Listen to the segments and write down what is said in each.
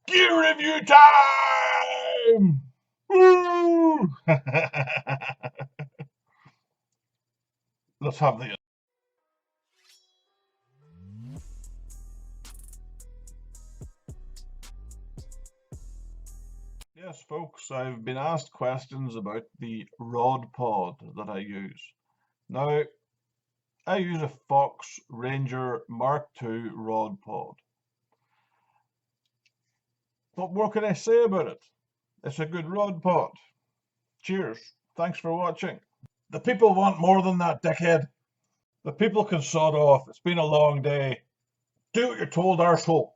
Gear review time! Woo! Let's have the. Yes, folks, I've been asked questions about the rod pod that I use. Now, I use a Fox Ranger Mark II rod pod. What more can I say about it? It's a good rod pod. Cheers. Thanks for watching. The people want more than that, dickhead. The people can sod off. It's been a long day. Do what you're told, arsehole.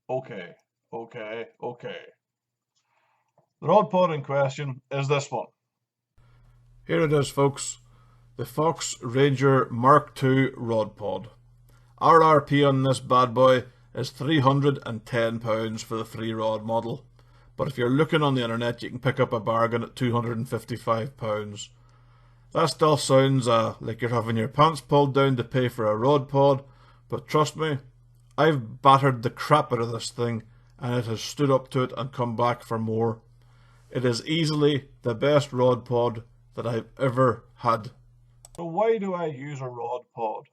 Okay, okay. The rod pod in question is this one. Here it is, folks. The Fox Ranger Mark II rod pod. RRP on this bad boy is £310 for the 3-rod model. But if you're looking on the internet, you can pick up a bargain at £255. That still sounds like you're having your pants pulled down to pay for a rod pod, but trust me, I've battered the crap out of this thing and it has stood up to it and come back for more. It is easily the best rod pod that I've ever had. So why do I use a rod pod?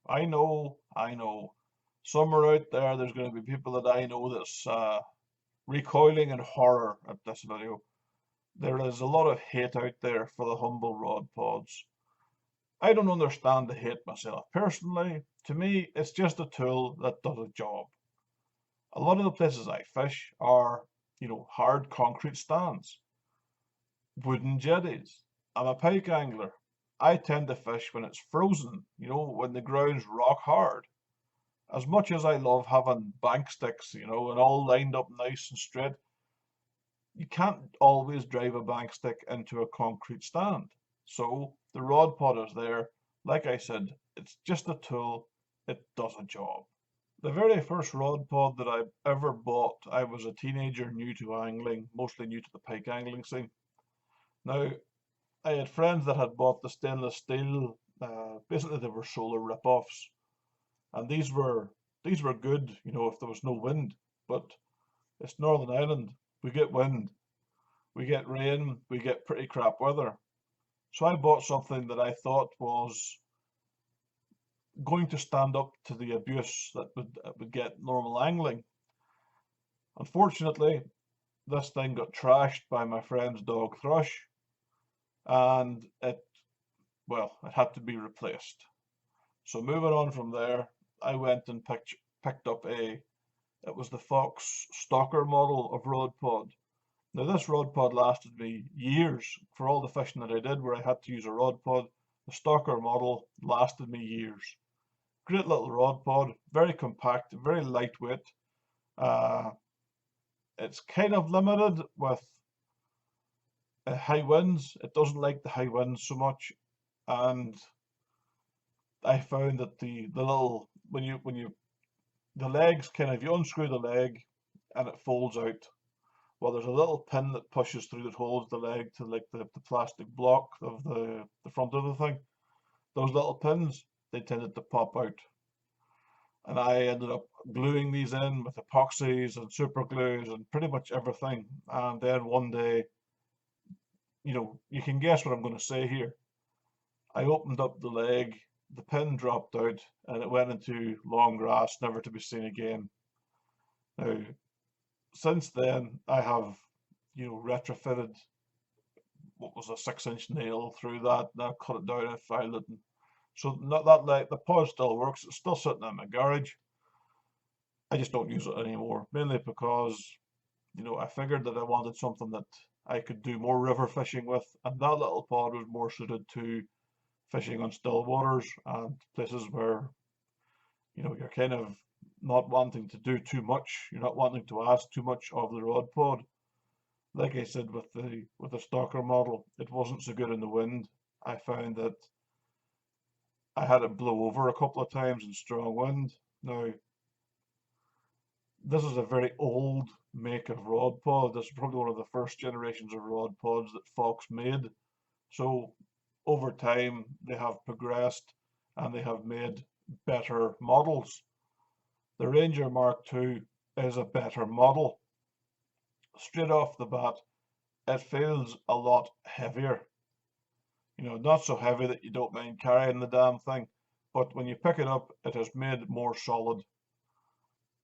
I know. Somewhere out there's going to be people that I know that's recoiling in horror at this video. There is a lot of hate out there for the humble rod pods. I don't understand the hate myself. Personally, to me, it's just a tool that does a job. A lot of the places I fish are, hard concrete stands, wooden jetties. I'm a pike angler. I tend to fish when it's frozen, when the ground's rock hard. As much as I love having bank sticks, and all lined up nice and straight, you can't always drive a bank stick into a concrete stand. So the rod pod is there. Like I said, it's just a tool. It does a job. The very first rod pod that I ever bought, I was a teenager new to angling, mostly new to the pike angling scene. Now, I had friends that had bought the stainless steel, basically they were solar rip-offs. And these were good, if there was no wind. But it's Northern Ireland. We get wind, we get rain, we get pretty crap weather. So I bought something that I thought was going to stand up to the abuse that would get normal angling. Unfortunately, this thing got trashed by my friend's dog Thrush, and it had to be replaced. So moving on from there, I went and picked up it was the Fox Stalker model of rod pod. Now this rod pod lasted me years. For all the fishing that I did where I had to use a rod pod, the Stalker model lasted me years. Great little rod pod, very compact, very lightweight. It's kind of limited with high winds. It doesn't like the high winds so much, and I found that the little the legs you unscrew the leg and it folds out. Well, there's a little pin that pushes through that holds the leg to like the plastic block of the front of the thing. Those little pins, they tended to pop out. And I ended up gluing these in with epoxies and super glues and pretty much everything. And then one day, you can guess what I'm going to say here. I opened up the leg, the pin dropped out, and it went into long grass, never to be seen again. Now, since then, I have, retrofitted what was a 6-inch nail through that. Now cut it down and filed it. So not that like the pod still works. It's still sitting in my garage. I just don't use it anymore, mainly because, I figured that I wanted something that I could do more river fishing with, and that little pod was more suited to fishing on still waters and places where, you're kind of not wanting to do too much. You're not wanting to ask too much of the rod pod. Like I said with the Stalker model, it wasn't so good in the wind. I found that I had it blow over a couple of times in strong wind. Now, this is a very old make of rod pod. This is probably one of the first generations of rod pods that Fox made. So over time, they have progressed and they have made better models. The Ranger Mark II is a better model. Straight off the bat, it feels a lot heavier. You know, not so heavy that you don't mind carrying the damn thing, but when you pick it up, it is made more solid.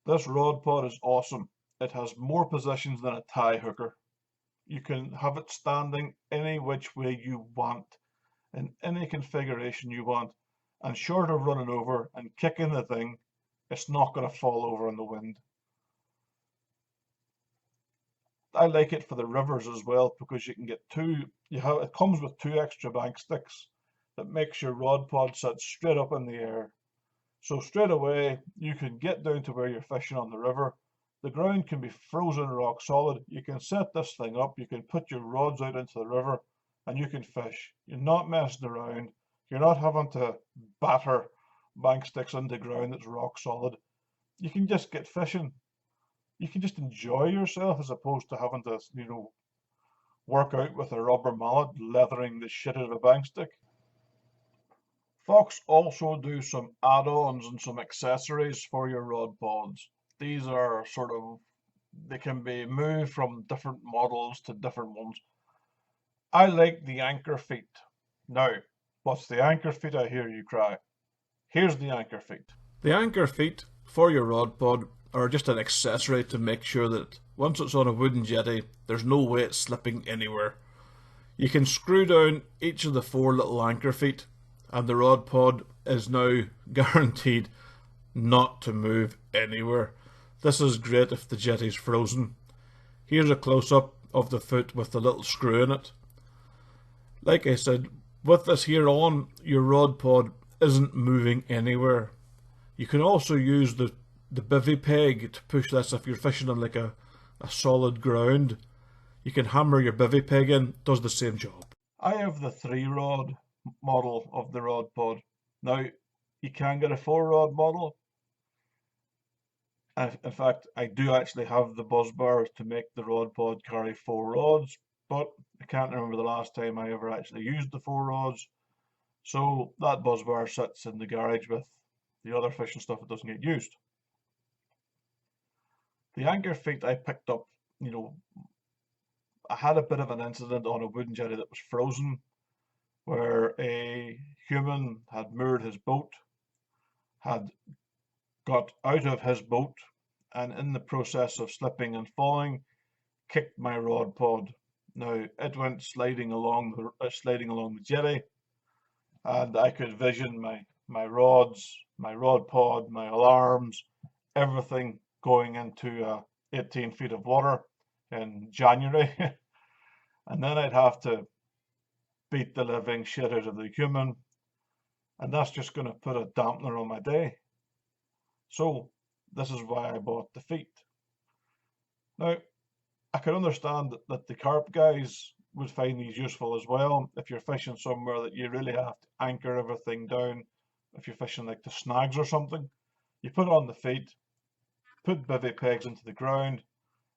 This rod pod is awesome. It has more positions than a tie hooker. You can have it standing any which way you want, in any configuration you want, and short of running over and kicking the thing, it's not going to fall over in the wind. I like it for the rivers as well because you can get it comes with 2 extra bank sticks that makes your rod pod sit straight up in the air. So straight away you can get down to where you're fishing on the river. The ground can be frozen rock solid. You can set this thing up, you can put your rods out into the river and you can fish. You're not messing around. You're not having to batter bank sticks into ground that's rock solid. You can just get fishing. You can just enjoy yourself as opposed to having to, work out with a rubber mallet, leathering the shit out of a bank stick. Fox also do some add-ons and some accessories for your rod pods. These are they can be moved from different models to different ones. I like the anchor feet. Now, what's the anchor feet, I hear you cry? Here's the anchor feet. The anchor feet for your rod pod are just an accessory to make sure that once it's on a wooden jetty, there's no way it's slipping anywhere. You can screw down each of the 4 little anchor feet and the rod pod is now guaranteed not to move anywhere. This is great if the jetty's frozen. Here's a close-up of the foot with the little screw in it. Like I said, with this here on, your rod pod isn't moving anywhere. You can also use the bivvy peg to push this if you're fishing on like a solid ground. You can hammer your bivvy peg in, does the same job. I have the 3-rod model of the rod pod. Now, you can get a 4-rod model. In fact, I do actually have the buzz bars to make the rod pod carry 4 rods, but I can't remember the last time I ever actually used the 4 rods. So that buzz bar sits in the garage with the other fishing stuff that doesn't get used. The anchor feet I picked up, I had a bit of an incident on a wooden jetty that was frozen, where a human had moored his boat, had got out of his boat, and in the process of slipping and falling, kicked my rod pod. Now it went sliding along the jetty, and I could vision my rods, my rod pod, my alarms, everything going into 18 feet of water in January. And then I'd have to beat the living shit out of the human, and that's just going to put a dampener on my day. So this is why I bought the feet. Now, I can understand that the carp guys would find these useful as well if you're fishing somewhere that you really have to anchor everything down. If you're fishing like the snags or something, you put on the feet, put bivvy pegs into the ground,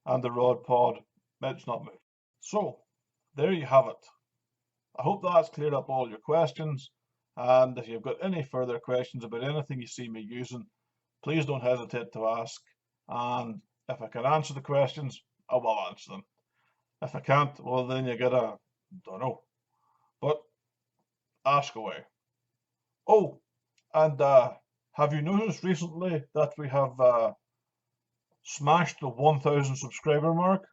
and the rod pod, it's not moving. So there you have it. I hope that's cleared up all your questions, and if you've got any further questions about anything you see me using, please don't hesitate to ask, and if I can answer the questions, I will answer them. If I can't, well then you gotta, don't know, but ask away. Oh, and have you noticed recently that we have smashed the 1,000 subscriber mark?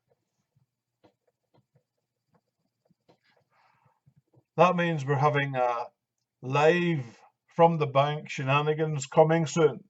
That means we're having live from the bank shenanigans coming soon.